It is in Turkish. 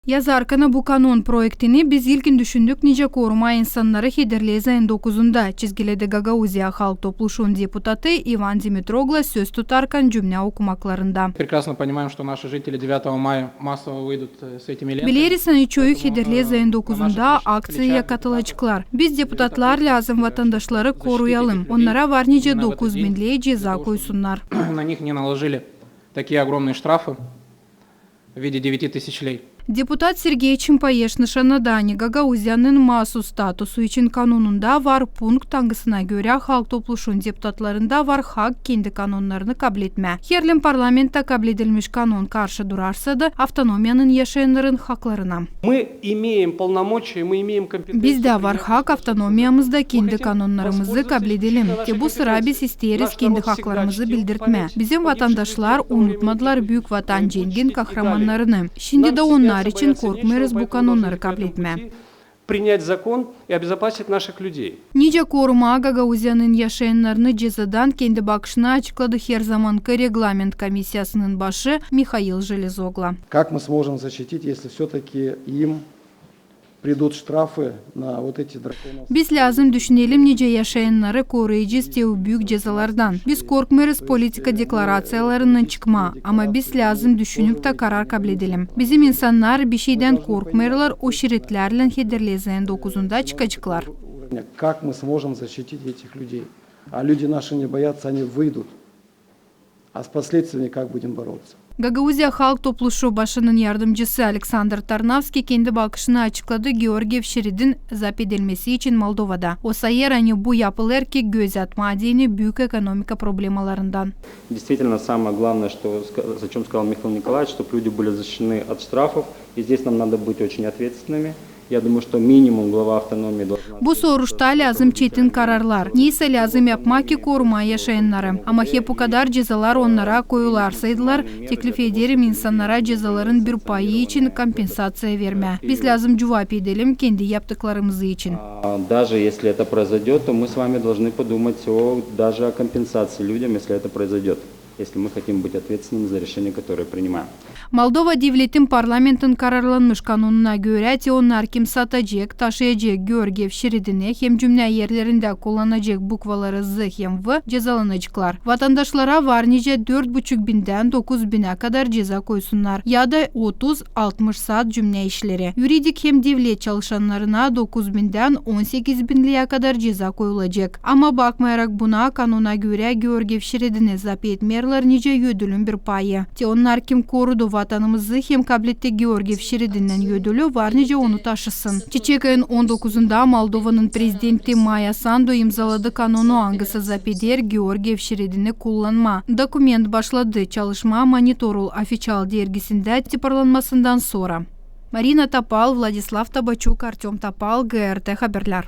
Yazarkana bu kanun proyektini biz ilkin düşündük nice koruma insanları Hederlez ayın 9'unda çizgiledi Gagauzya Halk Topluşu'nun deputatı Ivan Dimitrogla söz tutarken cümle okumaklarında. Прекрасно понимаем, что наши жители 9 мая массово выйдут с этими лентами. Bileriz çoğu Hederlez ayın 9'unda aksiyaya katılacaklar. Biz deputatlar lazım vatandaşları koruyalım. Onlara var nice 9000 liraya ceza koysunlar. На них не наложили такие огромные штрафы в виде 9000 лей. Депутat Sergey Chimpayesh nişanadani Gagauzya'nın mahsus statusu için kanununda var punkt tangısına göre halk topluluğunun deputatlarında var hak kendi kanunlarını kabul etme. Herlem parlamentta kabul edilmiş kanun karşı durarsa da avtonomiyanın yaşayanların haklarına. Biz de var hak avtonomiyamızda kendi kanunlarımızı kabul edelim. Ki bu sıra biz isteriz kendi haklarımızı bildirtme. Bizim vatandaşlar unutmadılar büyük vatan cengiz kahramanlarını. Şimdi de onlar için korkmuyoruz bu kanunları kabul etme. Nice koruma Gagauzya'nın yaşayanlarını cezadan kendi bakışına açıkladı her zamanki reglament komisyasının başı Mikhail Железогла. Как мы сможем защитить, если все-таки им придут штрафы на вот эти драконовские... Biz lazım düşünelim nice yaşayanları koruyacağız diye büyük cezalardan. Biz korkmuyoruz politika deklarasyyalarından çıkma ama biz lazım düşünüp de karar kabul edelim. Bizim insanlar bir şeyden korkmuyorlar, o şeritlerle Hederlez ayın 9'unda çıkacaklar. Как мы сможем защитить этих людей? А люди наши не боятся, они выйдут. А с последствиями как будем bороться? Gagauzya Halk Topluluğu başının yardımcısı Alexander Tarnavski kendi bakışını açıkladı Georgiev şeridin zap edilmesi için Moldova'da. O sayarani bu yapılır ki göz atma adını büyük ekonomik problemalarından. Действительно, самое главное, о чем сказал Михаил Николаевич, чтобы люди были защищены от штрафов. И здесь нам надо быть очень ответственными. Я думаю, что минимум глава автономии должна... Bu soruçta lazım çetin kararlar. Neyse lazım yapmak ki koruma yaşayanları. Ama hep bu kadar cezalar onlara koyularsaydılar, teklif ederim insanlara cezaların bir payı için kompensasya verme. Biz lazım cevap edelim kendi yaptıklarımız için. Даже если это произойдет, то мы с вами должны подумать даже о компенсации людям, если это произойдет. Если мы хотим быть ответственными за решения, которые принимаем. Moldova devletin parlamentin kararlanmış kanununa göre onlar kim satacak, taşıyacak Georgiev şeridini hem cümle yerlerinde kullanacak bukvaları Z hem V cezalanacaklar. Vatandaşlara var nice 4,5 binden 9 bine kadar ceza koysunlar ya da 30-60 saat cümle işleri. Yuridik hem devlet çalışanlarına 9 binden 18 bin liraya kadar ceza koyulacak. Ama bakmayarak buna kanuna göre Georgiev şeridini zap etmeyenler nice ödülün bir payı. Onlar kim korudu vatanımızı hem kabul etti Georgiev şeridinden ödülü var nice onu taşısın. Çiçek ayın 19'unda Moldova'nın prezidenti Maya Sandu imzaladı kanunu hangisi zap eder Georgiev şeridini kullanma. Dokument başladı çalışma Monitorul Official dergisinde tiparlanmasından sonra. Marina Tapal, Vladislav Tabachuk, Artyom Tapal, GRT Haberler.